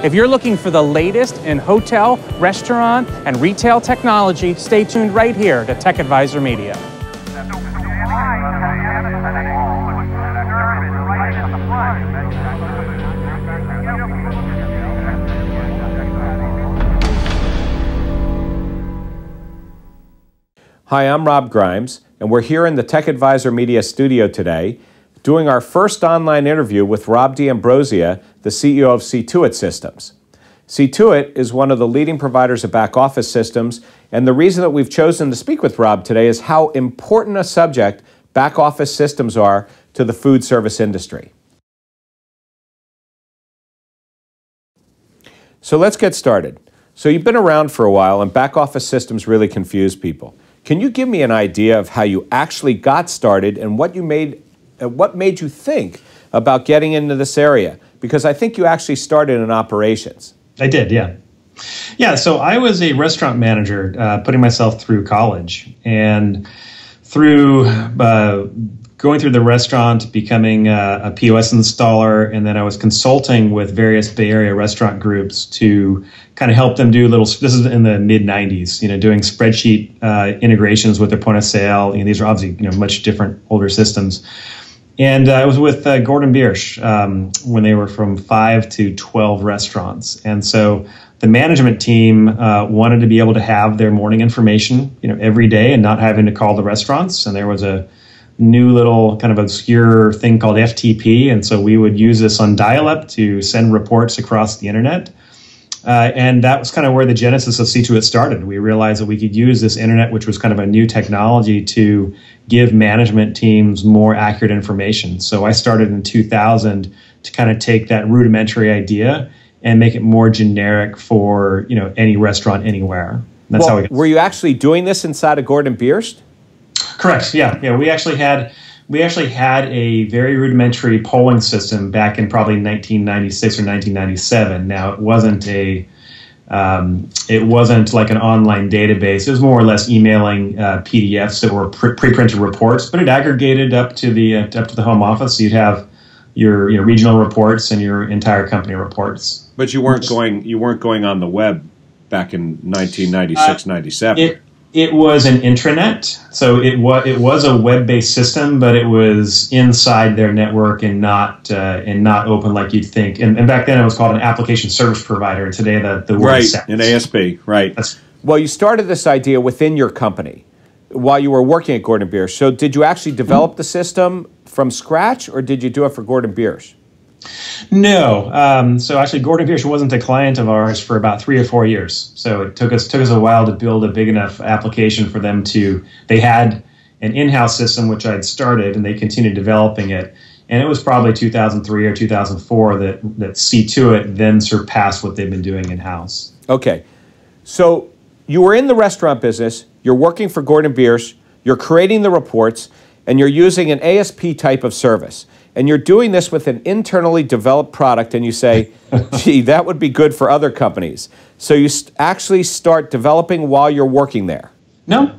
If you're looking for the latest in hotel, restaurant, and retail technology, stay tuned right here to Tech Advisor Media. Hi, I'm Rob Grimes, and we're here in the Tech Advisor Media studio today doing our first online interview with Rob D'Ambrosia, the CEO of Ctuit Systems. Ctuit is one of the leading providers of back office systems, and the reason that we've chosen to speak with Rob today is how important a subject back office systems are to the food service industry. So let's get started. So you've been around for a while, and back office systems really confuse people. Can you give me an idea of how you actually got started and what made you think about getting into this area? Because I think you actually started in operations. I did, yeah. Yeah, so I was a restaurant manager putting myself through college. And through going through the restaurant, becoming a POS installer, and then I was consulting with various Bay Area restaurant groups to kind of help them do this is in the mid-90s, doing spreadsheet integrations with their point of sale. These are obviously, much different older systems. And I was with Gordon Biersch when they were from 5 to 12 restaurants. And so the management team wanted to be able to have their morning information, every day and not having to call the restaurants. And there was a new little kind of obscure thing called FTP. And so we would use this on dial-up to send reports across the internet. And that was kind of where the genesis of Ctuit started. We realized that we could use this internet, which was kind of a new technology, to give management teams more accurate information. So I started in 2000 to kind of take that rudimentary idea and make it more generic for any restaurant anywhere. And that's how we got. Were you actually doing this inside of Gordon Biersch? Correct. Yeah. We actually had a very rudimentary polling system back in probably 1996 or 1997. Now it wasn't like an online database. It was more or less emailing PDFs that were pre-printed reports, but it aggregated up to the home office. So you'd have your regional reports and your entire company reports. But you weren't going on the web back in 1996, 97. It was an intranet, so it was a web-based system, but it was inside their network and not open like you'd think. And back then it was called an application service provider. Today the word is SaaS. An ASP, right? Well, you started this idea within your company while you were working at Gordon Biersch. So did you actually develop the system from scratch, or did you do it for Gordon Biersch? No. So actually, Gordon Biersch wasn't a client of ours for about 3 or 4 years. So it took us a while to build a big enough application for them to. They had an in-house system which I'd started, and they continued developing it. And it was probably 2003 or 2004 that Ctuit then surpassed what they've been doing in-house. Okay. So you were in the restaurant business. You're working for Gordon Biersch. You're creating the reports, and you're using an ASP type of service. And you're doing this with an internally developed product, and you say, gee, that would be good for other companies. So you actually start developing while you're working there. No.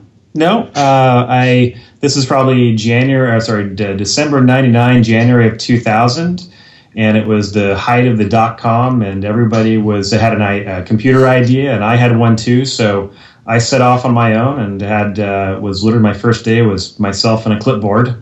This is probably December 99, January of 2000. And it was the height of the .com, and everybody had a computer idea, and I had one too. So I set off on my own and was literally my first day was myself and a clipboard.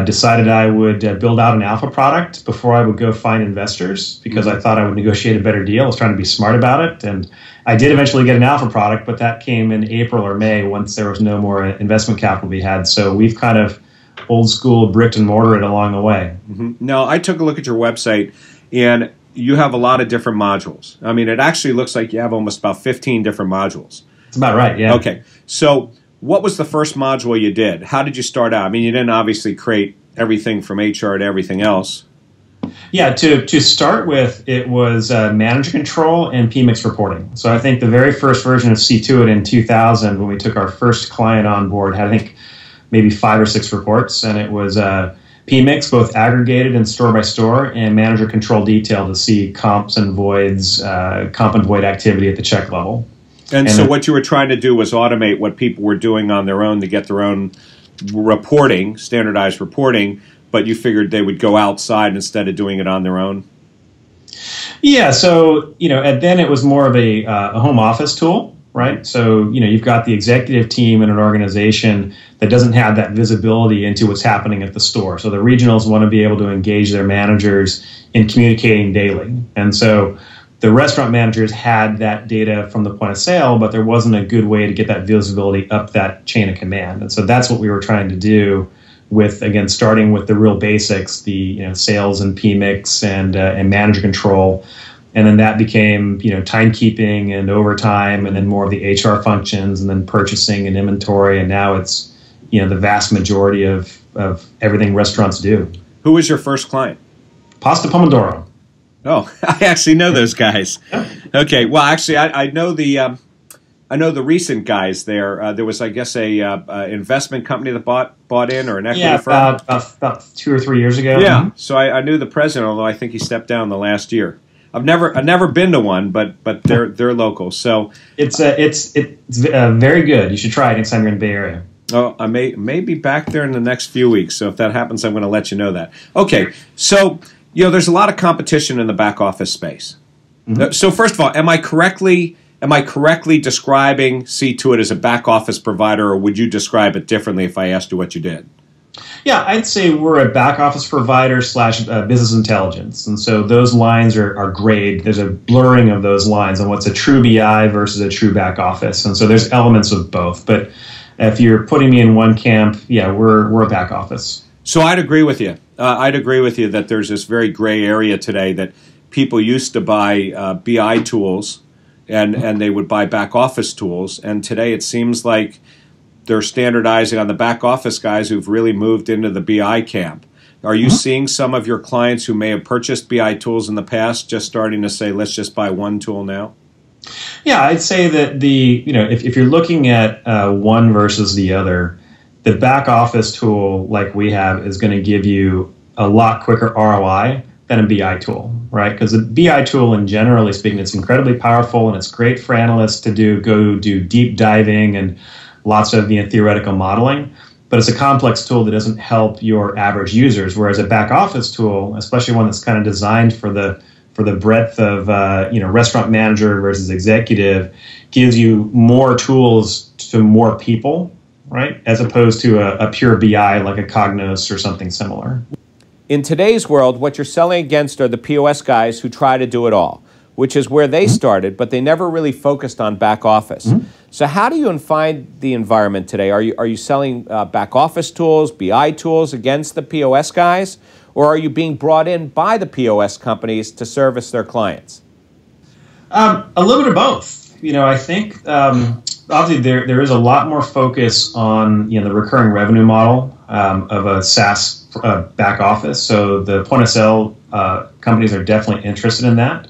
Decided I would build out an alpha product before I would go find investors, because I thought I would negotiate a better deal. I was trying to be smart about it. And I did eventually get an alpha product, but that came in April or May once there was no more investment capital to be had. So we've kind of old school brick and mortar it along the way. Mm-hmm. Now, I took a look at your website, and you have a lot of different modules. I mean, it actually looks like you have almost about 15 different modules. That's about right, yeah. Okay. So what was the first module you did? How did you start out? I mean, you didn't obviously create everything from HR to everything else. Yeah, to start with, it was manager control and PMix reporting. So I think the very first version of Ctuit in 2000, when we took our first client on board, had I think maybe 5 or 6 reports, and it was PMix, both aggregated and store by store, and manager control detail to see comps and voids, comp and void activity at the check level. And so what you were trying to do was automate what people were doing on their own to get their own reporting, standardized reporting, but you figured they would go outside instead of doing it on their own? Yeah, so and then it was more of a home office tool, right? So you've got the executive team in an organization that doesn't have that visibility into what's happening at the store. So the regionals want to be able to engage their managers in communicating daily, and so the restaurant managers had that data from the point of sale, but there wasn't a good way to get that visibility up that chain of command, and so that's what we were trying to do. With, again, starting with the real basics, the sales and PMix and manager control, and then that became timekeeping and overtime, and then more of the HR functions, and then purchasing and inventory, and now it's the vast majority of everything restaurants do. Who was your first client? Pasta Pomodoro. Oh, I actually know those guys. Okay, well, actually, I know the. I know the recent guys there. There was, I guess, a investment company that bought in, or an equity firm. About 2 or 3 years ago. Yeah, so I knew the president, although I think he stepped down the last year. I've never been to one, but they're local. So it's very good. You should try it next time you're in the Bay Area. Oh, I may be back there in the next few weeks. So if that happens, I'm going to let you know that. Okay, so there's a lot of competition in the back office space. Mm-hmm. So first of all, am I correctly describing Ctuit as a back office provider, or would you describe it differently if I asked you what you did? Yeah, I'd say we're a back office provider / business intelligence. And so those lines are grayed. There's a blurring of those lines on what's a true BI versus a true back office. And so there's elements of both. But if you're putting me in one camp, yeah, we're a back office. So I'd agree with you. I'd agree with you that there's this very gray area today that people used to buy BI tools and they would buy back office tools. And today it seems like they're standardizing on the back office guys who've really moved into the BI camp. Are you seeing some of your clients who may have purchased BI tools in the past just starting to say, let's just buy one tool now? Yeah, I'd say that if you're looking at one versus the other, the back office tool like we have is going to give you a lot quicker ROI than a BI tool, right? Because the BI tool, in generally speaking, it's incredibly powerful and it's great for analysts to go do deep diving and lots of theoretical modeling. But it's a complex tool that doesn't help your average users. Whereas a back office tool, especially one that's kind of designed for the breadth of restaurant manager versus executive, gives you more tools to more people, right? As opposed to a pure BI like a Cognos or something similar. In today's world, what you're selling against are the POS guys who try to do it all, which is where they started, but they never really focused on back office. Mm-hmm. So how do you find the environment today? Are you selling back office tools, BI tools against the POS guys, or are you being brought in by the POS companies to service their clients? A little bit of both. I think obviously there is a lot more focus on the recurring revenue model of a SaaS back office. So the point of sale companies are definitely interested in that.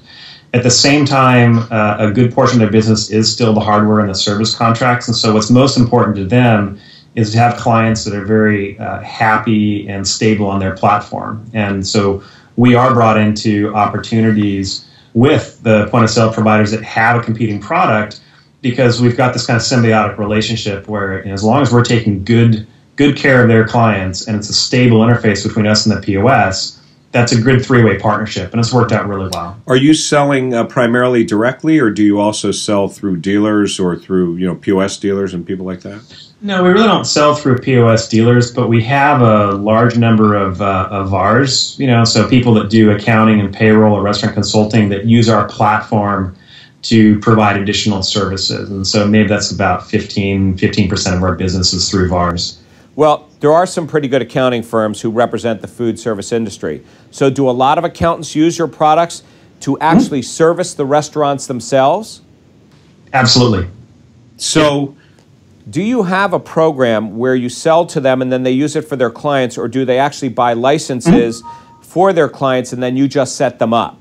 At the same time, a good portion of their business is still the hardware and the service contracts. And so what's most important to them is to have clients that are very happy and stable on their platform. And so we are brought into opportunities with the point of sale providers that have a competing product, because we've got this kind of symbiotic relationship where as long as we're taking good care of their clients and it's a stable interface between us and the POS, that's a good three-way partnership, and it's worked out really well. Are you selling primarily directly, or do you also sell through dealers or through POS dealers and people like that? No, we really don't sell through POS dealers, but we have a large number of VARs, so people that do accounting and payroll or restaurant consulting that use our platform to provide additional services. And so maybe that's about 15% of our business is through VARs. Well, there are some pretty good accounting firms who represent the food service industry. So do a lot of accountants use your products to actually service the restaurants themselves? Absolutely. So do you have a program where you sell to them and then they use it for their clients, or do they actually buy licenses for their clients and then you just set them up?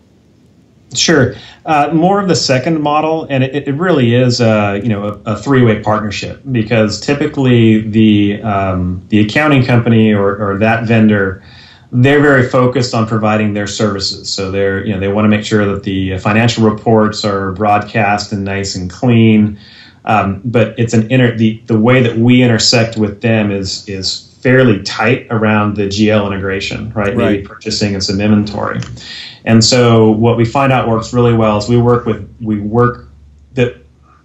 Sure. More of the second model, and it really is a three-way partnership, because typically the accounting company or that vendor, they're very focused on providing their services. So they want to make sure that the financial reports are broadcast and nice and clean. But it's the way that we intersect with them is fairly tight around the GL integration, right? Maybe purchasing and some inventory. And so what we find out works really well is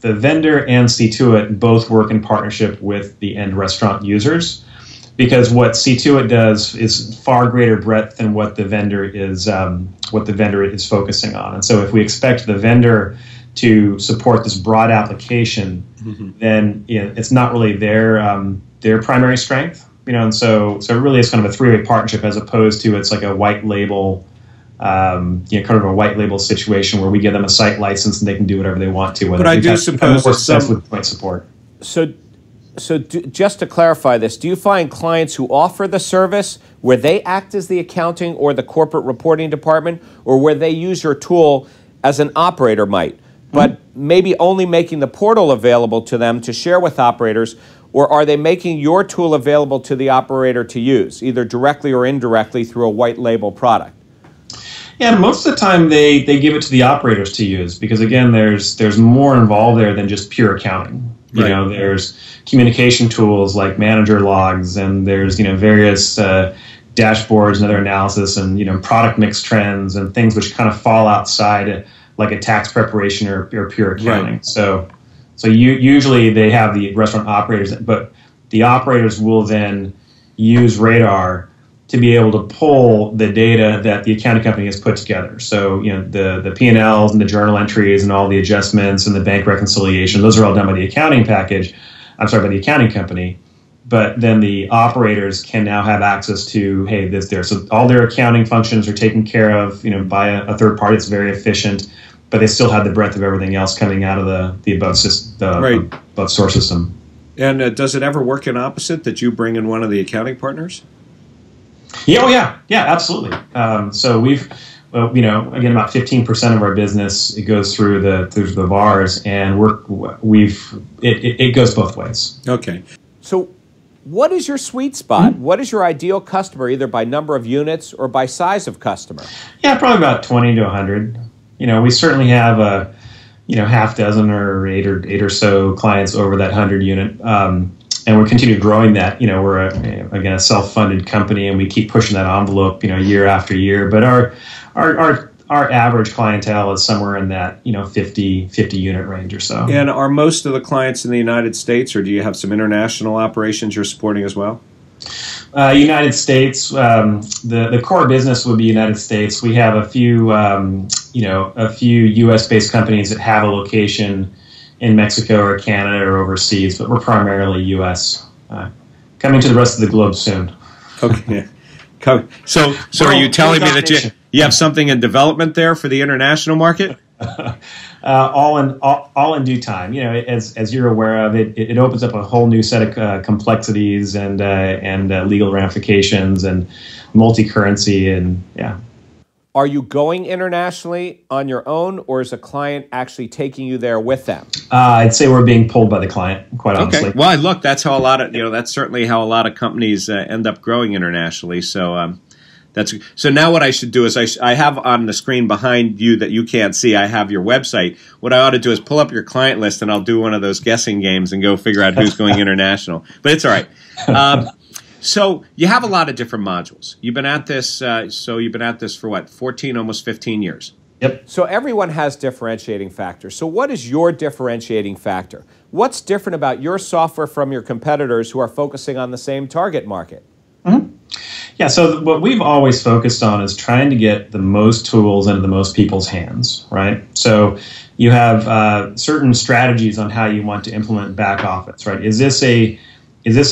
the vendor and Ctuit both work in partnership with the end restaurant users, because what Ctuit does is far greater breadth than what the vendor is focusing on. And so if we expect the vendor to support this broad application, then it's not really their primary strength, and so it really is kind of a three-way partnership, as opposed to it's like a white label, kind of a white label situation where we give them a site license and they can do whatever they want to. But I do suppose that's with point support. So just to clarify this, do you find clients who offer the service where they act as the accounting or the corporate reporting department, or where they use your tool as an operator might, but maybe only making the portal available to them to share with operators, or are they making your tool available to the operator to use, either directly or indirectly through a white label product? Yeah, most of the time they give it to the operators to use, because again, there's more involved there than just pure accounting. There's communication tools like manager logs, and there's various dashboards and other analysis, and product mix trends and things which kind of fall outside like a tax preparation or pure accounting. So usually they have the restaurant operators, but the operators will then use Radar to be able to pull the data that the accounting company has put together. So, the P&Ls and the journal entries and all the adjustments and the bank reconciliation, those are all done by the accounting by the accounting company. But then the operators can now have access to, hey, this there. So all their accounting functions are taken care of, by a third party. It's very efficient, but they still have the breadth of everything else coming out of the above system, above source system. And does it ever work in opposite, that you bring in one of the accounting partners? Yeah, absolutely. So we've, again, about 15% of our business, it goes through the VARs, and it goes both ways. Okay. So what is your sweet spot? What is your ideal customer, either by number of units or by size of customer? Yeah, probably about 20 to 100. We certainly have a half dozen or eight or so clients over that 100 unit. And we're continuing growing that. We're a self-funded company, and we keep pushing that envelope, year after year. But our average clientele is somewhere in that 50 unit range or so. And are most of the clients in the United States, or do you have some international operations you're supporting as well? United States. The core business would be United States. We have a few U.S. based companies that have a location in Mexico or Canada or overseas, but we're primarily U.S. Coming to the rest of the globe soon. Okay. So are you telling me that you have something in development there for the international market? All in due time. As you're aware of, it opens up a whole new set of complexities and legal ramifications and multi-currency and yeah. Are you going internationally on your own, or is a client actually taking you there with them? I'd say we're being pulled by the client, quite honestly. Okay. Well, look, that's how a lot of that's certainly how a lot of companies end up growing internationally. So so now what I should do is I have on the screen behind you that you can't see, I have your website. What I ought to do is pull up your client list, and I'll do one of those guessing games and go figure out who's going international. But it's all right. So you have a lot of different modules. You've been at this. You've been at this for what, 14, almost 15 years. Yep. So everyone has differentiating factors. So what is your differentiating factor? What's different about your software from your competitors who are focusing on the same target market? Mm-hmm. Yeah. So what we've always focused on is trying to get the most tools into the most people's hands, right? So you have certain strategies on how you want to implement back office, right? Is this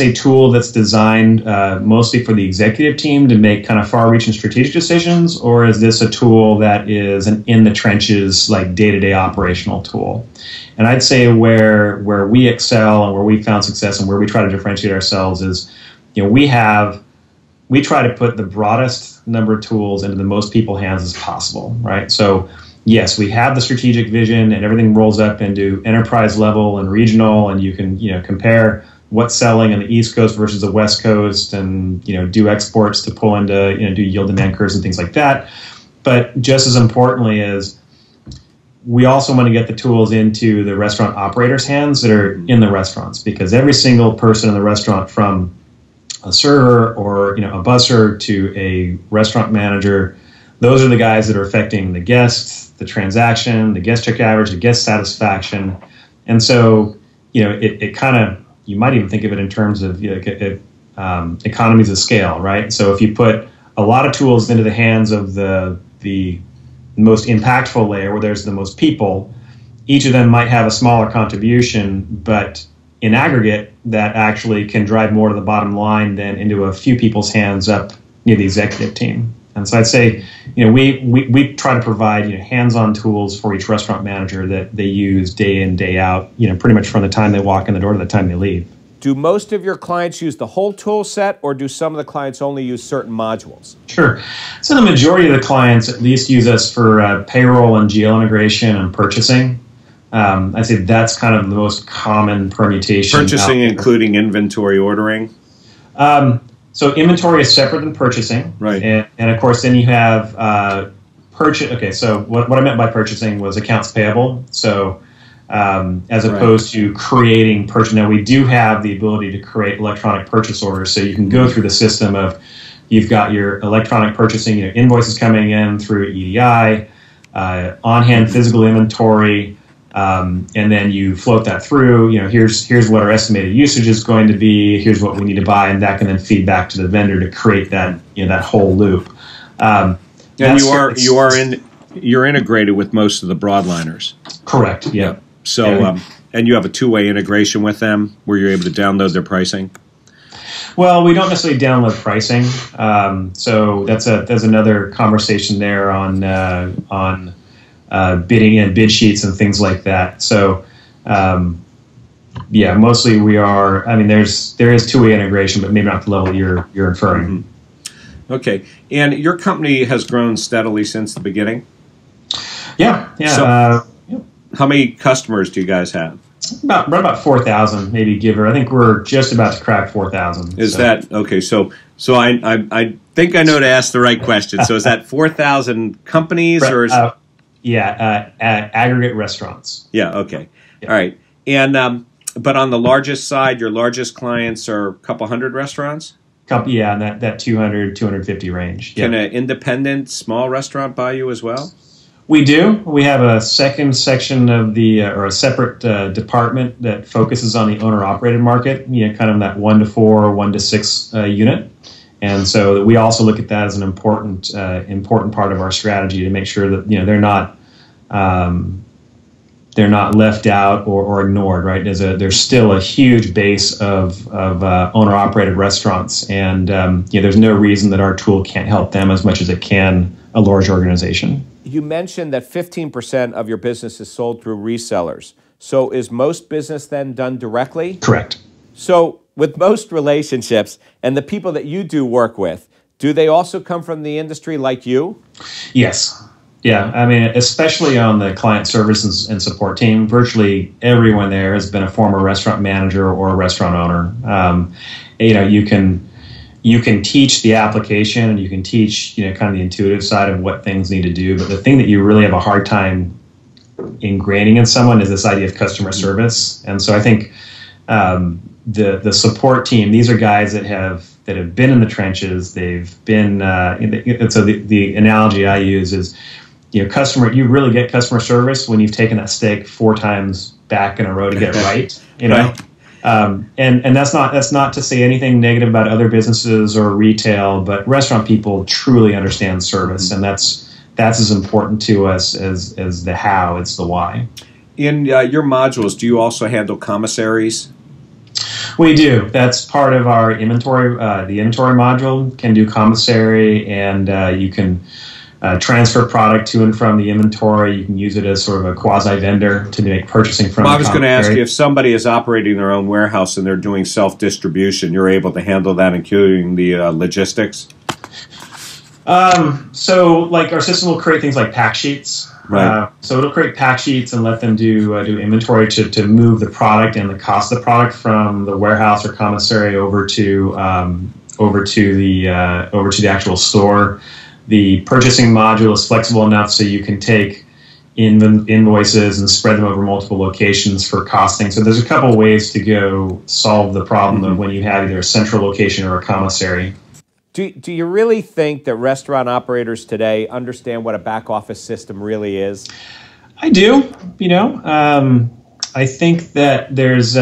a tool that's designed mostly for the executive team to make kind of far-reaching strategic decisions, or is this a tool that is an in-the-trenches, like day-to-day operational tool? And I'd say where we excel and where we found success and where we try to differentiate ourselves is, we try to put the broadest number of tools into the most people's hands as possible, right? So yes, we have the strategic vision, and everything rolls up into enterprise level and regional, and you can compare what's selling on the East Coast versus the West Coast, and do exports to pull into do yield demand curves and things like that. But just as importantly is, we also want to get the tools into the restaurant operators' hands that are in the restaurants, because every single person in the restaurant, from a server or a busser to a restaurant manager, those are the guys that are affecting the guests, the transaction, the guest check average, the guest satisfaction. And so, it kind of, you might even think of it in terms of economies of scale, right? So if you put a lot of tools into the hands of the most impactful layer where there's the most people, each of them might have a smaller contribution, but in aggregate, that actually can drive more to the bottom line than into a few people's hands up near the executive team. And so I'd say, we try to provide hands-on tools for each restaurant manager that they use day in, day out, pretty much from the time they walk in the door to the time they leave. Do most of your clients use the whole tool set, or do some of the clients only use certain modules? Sure. So the majority of the clients at least use us for payroll and GL integration and purchasing. I'd say that's kind of the most common permutation. Purchasing including inventory ordering? So inventory is separate than purchasing. Right. And of course, then you have purchase. Okay, so what I meant by purchasing was accounts payable. So as opposed to creating purchase. Now, we do have the ability to create electronic purchase orders. So you can go through the system of, you've got your electronic purchasing, invoices coming in through EDI, on-hand physical inventory, and then you float that through. Here's what our estimated usage is going to be. Here's what we need to buy, and that can then feed back to the vendor to create that that whole loop. And you're integrated with most of the broadliners. Correct. Yeah. So and you have a two-way integration with them where you're able to download their pricing. Well, we don't necessarily download pricing. So there's another conversation there on bidding and bid sheets and things like that. So, mostly we are. I mean, there is two-way integration, but maybe not the level you're inferring. Mm-hmm. Okay, and your company has grown steadily since the beginning. Yeah. So, how many customers do you guys have? About 4,000, maybe give or. I think we're just about to crack 4,000. Is that okay? So I think I know to ask the right question. So is that 4,000 companies or? Aggregate restaurants. Yeah. Okay. Yeah. All right. And but on the largest side, your largest clients are a couple hundred restaurants. In that 200, 250 range. Can an independent small restaurant buy you as well? We do. We have a second section of or a separate department that focuses on the owner-operated market, kind of that 1 to 4, 1 to 6 unit. And so we also look at that as an important part of our strategy to make sure that they're not left out or ignored. Right? There's still a huge base of owner-operated restaurants, and there's no reason that our tool can't help them as much as it can a large organization. You mentioned that 15% of your business is sold through resellers. So is most business then done directly? Correct. So with most relationships and the people that you do work with, do they also come from the industry like you? Yes. Yeah. I mean, especially on the client service and support team, virtually everyone there has been a former restaurant manager or a restaurant owner. You can teach the application and you can teach, kind of the intuitive side of what things need to do. But the thing that you really have a hard time ingraining in someone is this idea of customer service. And so I think the support team, these are guys that have been in the trenches. They've been, so the analogy I use is, you really get customer service when you've taken that steak 4 times back in a row to get it right, Right. And that's not to say anything negative about other businesses or retail, but restaurant people truly understand service, and that's as important to us as the how. It's the why. In your modules, do you also handle commissaries? We do. That's part of our inventory. The inventory module can do commissary, and you can transfer product to and from the inventory. You can use it as sort of a quasi-vendor to make purchasing from. Well, I was going to ask you, if somebody is operating their own warehouse and they're doing self-distribution, you're able to handle that, including the logistics? So, like, our system will create things like pack sheets. Right. So it'll create pack sheets and let them do inventory to move the product and the cost of the product from the warehouse or commissary over to the actual store. The purchasing module is flexible enough so you can take invoices and spread them over multiple locations for costing. So there's a couple of ways to go solve the problem of when you have either a central location or a commissary. Do you really think that restaurant operators today understand what a back office system really is? I do. I think that there's.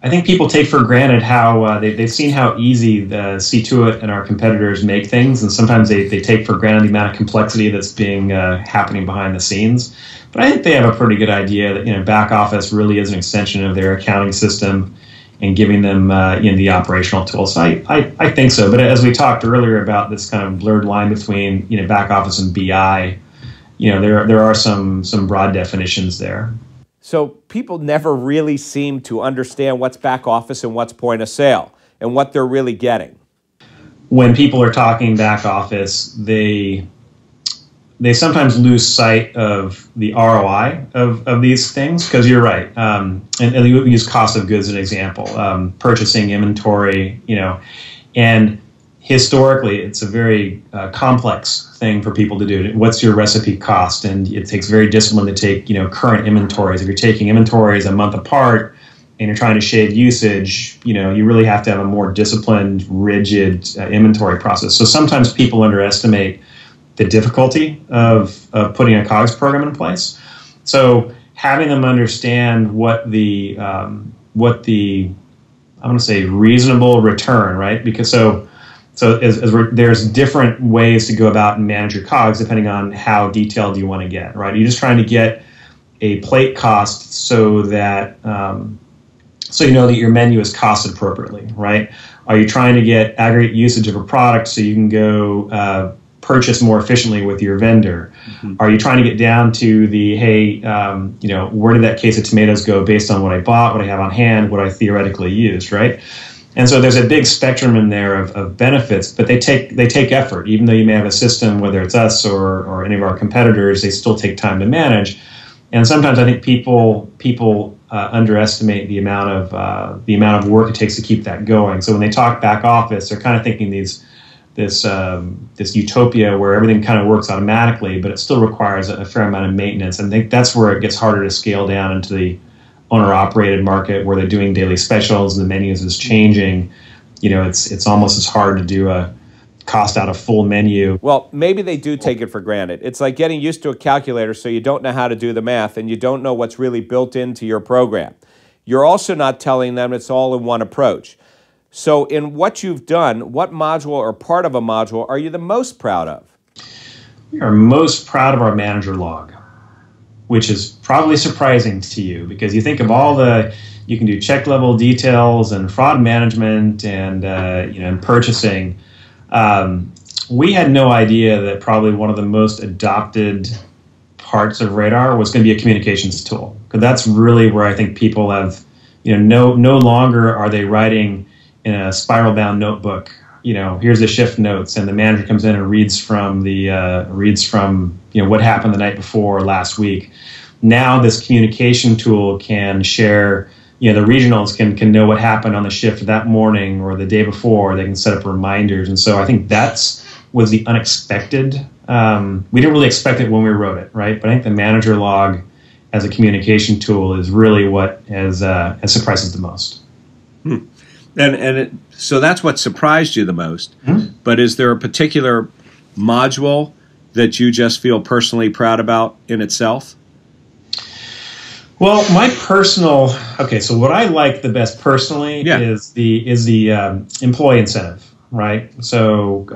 I think people take for granted how they've seen how easy the Ctuit and our competitors make things, and sometimes they take for granted the amount of complexity that's being happening behind the scenes. But I think they have a pretty good idea that back office really is an extension of their accounting system, and giving them the operational tools. So I think so. But as we talked earlier about this kind of blurred line between back office and BI, there are some broad definitions there. So people never really seem to understand what's back office and what's point of sale and what they're really getting. When people are talking back office, they sometimes lose sight of the ROI of these things, because you're right. And you use cost of goods as an example, purchasing, inventory, and historically it's a very complex thing for people to do. What's your recipe cost? And it takes very discipline to take current inventories. If you're taking inventories a month apart and you're trying to shave usage, you really have to have a more disciplined, rigid inventory process. So sometimes people underestimate the difficulty of putting a COGS program in place. So having them understand what the I want to say reasonable return, right? Because there's different ways to go about and manage your COGS depending on how detailed you want to get, right? You're just trying to get a plate cost so that so you know that your menu is costed appropriately, right? Are you trying to get aggregate usage of a product so you can go purchase more efficiently with your vendor? Mm-hmm. Are you trying to get down to the, hey, where did that case of tomatoes go based on what I bought, what I have on hand, what I theoretically used, right? And so there's a big spectrum in there of benefits, but they take effort. Even though you may have a system, whether it's us or any of our competitors, they still take time to manage. And sometimes I think people underestimate the amount of work it takes to keep that going. So when they talk back office, they're kind of thinking this utopia where everything kind of works automatically, but it still requires a fair amount of maintenance. And I think that's where it gets harder to scale down into the owner-operated market, where they're doing daily specials, the menus is changing. It's almost as hard to do a cost out a full menu. Well, maybe they do take it for granted. It's like getting used to a calculator, so you don't know how to do the math and you don't know what's really built into your program. You're also not telling them it's all in one approach. So in what you've done, what module or part of a module are you the most proud of? We are most proud of our manager log, which is probably surprising to you, because you think of you can do check level details and fraud management and and purchasing. We had no idea that probably one of the most adopted parts of Radar was going to be a communications tool, because that's really where I think people have, no longer are they writing in a spiral bound notebook. Here's the shift notes, and the manager comes in and reads from what happened the night before or last week. Now this communication tool can share, the regionals can know what happened on the shift that morning or the day before. They can set up reminders. And so I think was the unexpected. We didn't really expect it when we wrote it, right? But I think the manager log as a communication tool is really what has surprised us the most. So that's what surprised you the most. Mm-hmm. But is there a particular module that you just feel personally proud about in itself? Well, so what I like the best personally is the employee incentive, right? So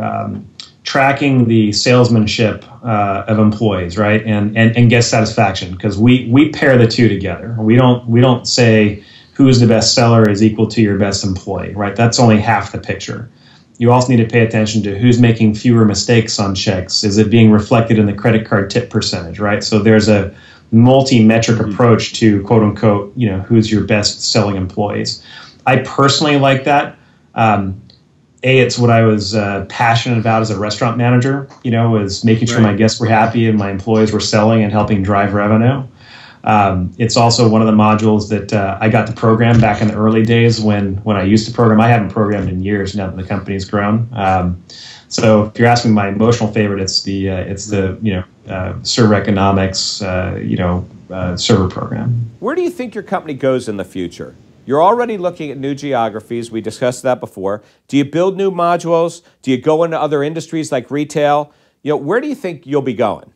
tracking the salesmanship of employees, right, and guest satisfaction, because we pair the two together. We don't say who is the best seller is equal to your best employee, right? That's only half the picture. You also need to pay attention to who's making fewer mistakes on checks. Is it being reflected in the credit card tip percentage, right? So there's a multi-metric approach to quote unquote, who's your best selling employees. I personally like that. It's what I was passionate about as a restaurant manager, was making sure my guests were happy and my employees were selling and helping drive revenue. It's also one of the modules that I got to program back in the early days when I used to program. I haven't programmed in years now that the company's grown. So if you're asking my emotional favorite, it's the server economics server program. Where do you think your company goes in the future? You're already looking at new geographies. We discussed that before. Do you build new modules? Do you go into other industries like retail? Where do you think you'll be going?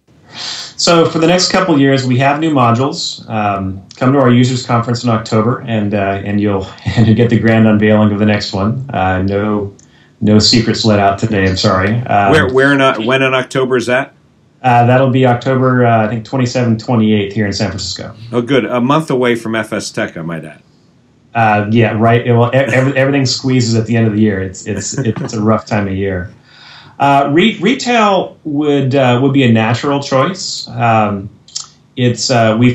So for the next couple of years, we have new modules. Come to our users conference in October, and you'll get the grand unveiling of the next one. No secrets let out today. I'm sorry. When in October is that? That'll be October, I think 27th, 28th here in San Francisco. Oh, good. A month away from FS Tech, I might add. Yeah, right. Well, everything squeezes at the end of the year. It's a rough time of year. Retail would be a natural choice. We've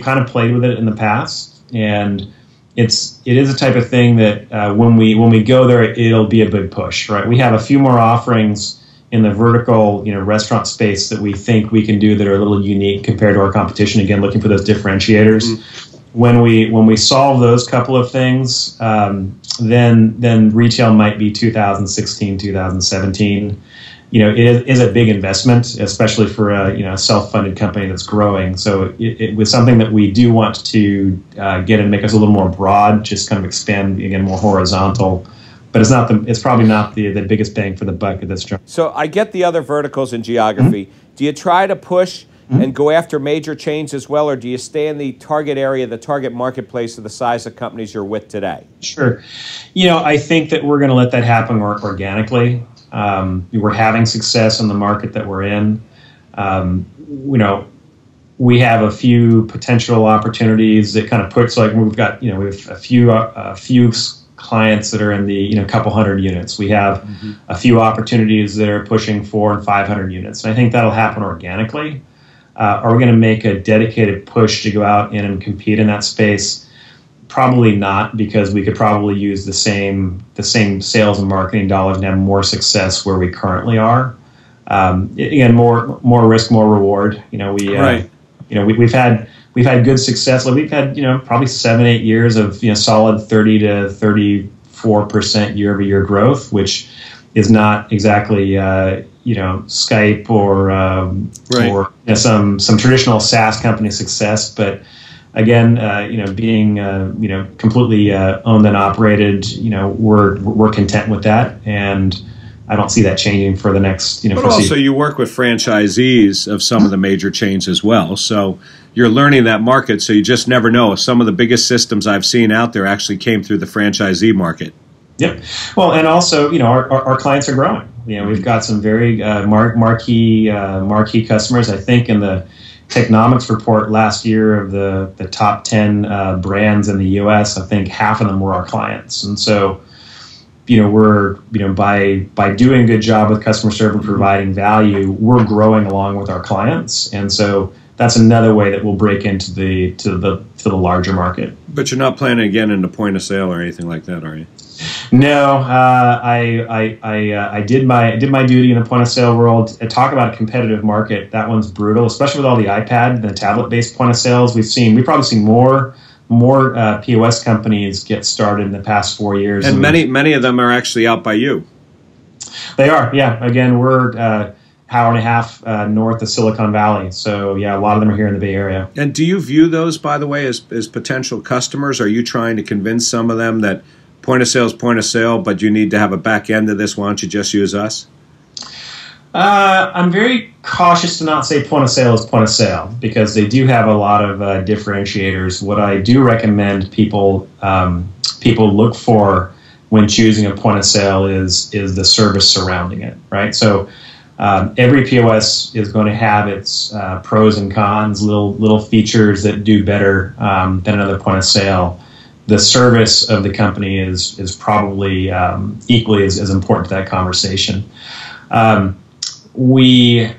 kind of played with it in the past, and it is a type of thing that when we go there, it'll be a big push, right? We have a few more offerings in the vertical, restaurant space that we think we can do that are a little unique compared to our competition. Again, looking for those differentiators. Mm-hmm. When we solve those couple of things, then retail might be 2016, 2017. It is a big investment, especially for a self-funded company that's growing. So it was something that we do want to get and make us a little more broad, just kind of expand, again, more horizontal. But it's probably not the biggest bang for the buck at this juncture. So I get the other verticals in geography. Mm-hmm. Do you try to push and go after major chains as well, or do you stay in the target area, the target marketplace of the size of companies you're with today? Sure. I think that we're going to let that happen organically. We're having success in the market that we're in. We have a few potential opportunities that kind of puts we've got we have a few clients that are in the couple hundred units. We have a few opportunities that are pushing 400 and 500 units, and I think that'll happen organically. Are we going to make a dedicated push to go out in and compete in that space? Probably not, because we could probably use the same sales and marketing dollars and have more success where we currently are. Again, more risk, more reward. Right. We've had good success. We've had probably 7-8 years of solid 30 to 34% year-over-year growth, which is not exactly Skype or some traditional SaaS company success, but again, being completely owned and operated, we're content with that, and I don't see that changing for the next. But also, you work with franchisees of some of the major chains as well, so you're learning that market. So you just never know. Some of the biggest systems I've seen out there actually came through the franchisee market. Yep. Well, and also, our clients are growing. We've got some very marquee customers. I think in the Technomics report last year of the top 10 brands in the U.S., I think half of them were our clients. And so, we're by doing a good job with customer service, providing value, we're growing along with our clients. And so that's another way that we'll break into the larger market. But you're not planning again into point of sale or anything like that, are you? No, I did my duty in the point of sale world. Talk about a competitive market. That one's brutal, especially with all the iPad and the tablet-based point of sales. We've probably seen more POS companies get started in the past 4 years. And many of them are actually out by you. They are, yeah. Again, we're hour and a half north of Silicon Valley. So yeah, a lot of them are here in the Bay Area. And do you view those, by the way, as potential customers? Are you trying to convince some of them that point of sale is point of sale, but you need to have a back end of this? Why don't you just use us? I'm very cautious to not say point of sale is point of sale, because they do have a lot of differentiators. What I do recommend people look for when choosing a point of sale is the service surrounding it, right? So every POS is going to have its pros and cons, little features that do better than another point of sale. The service of the company is probably equally as important to that conversation. We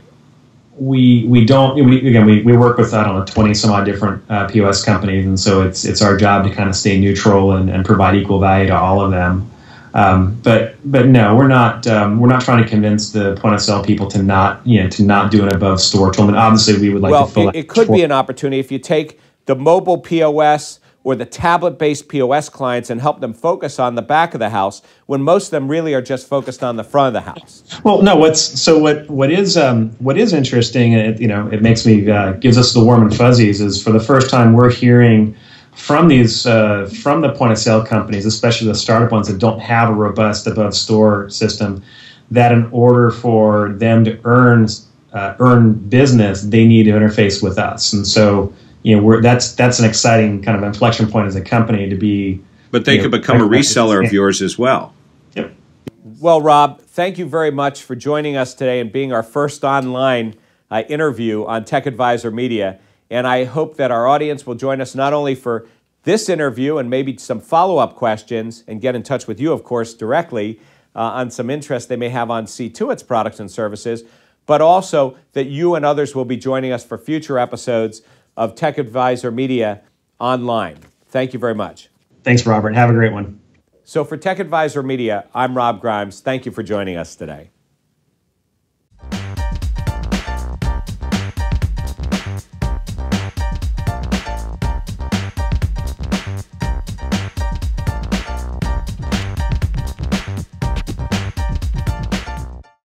work with 20 some odd different POS companies, and so it's our job to kind of stay neutral and provide equal value to all of them. But no, we're not trying to convince the point of sale people to not do an above store tool. And obviously, we would like to fill it could be an opportunity if you take the mobile POS or the tablet-based POS clients and help them focus on the back of the house when most of them really are just focused on the front of the house? Well, no. What is interesting, and it makes me gives us the warm and fuzzies, is for the first time we're hearing from these from the point of sale companies, especially the startup ones that don't have a robust above store system, that in order for them to earn business, they need to interface with us. And so, that's an exciting kind of inflection point as a company to be. But they could become a reseller of yours as well. Yep. Well, Rob, thank you very much for joining us today and being our first online interview on Tech Advisor Media. And I hope that our audience will join us not only for this interview and maybe some follow-up questions and get in touch with you, of course, directly on some interest they may have on Ctuit's products and services, but also that you and others will be joining us for future episodes of Tech Advisor Media online. Thank you very much. Thanks, Robert. Have a great one. So for Tech Advisor Media, I'm Rob Grimes. Thank you for joining us today.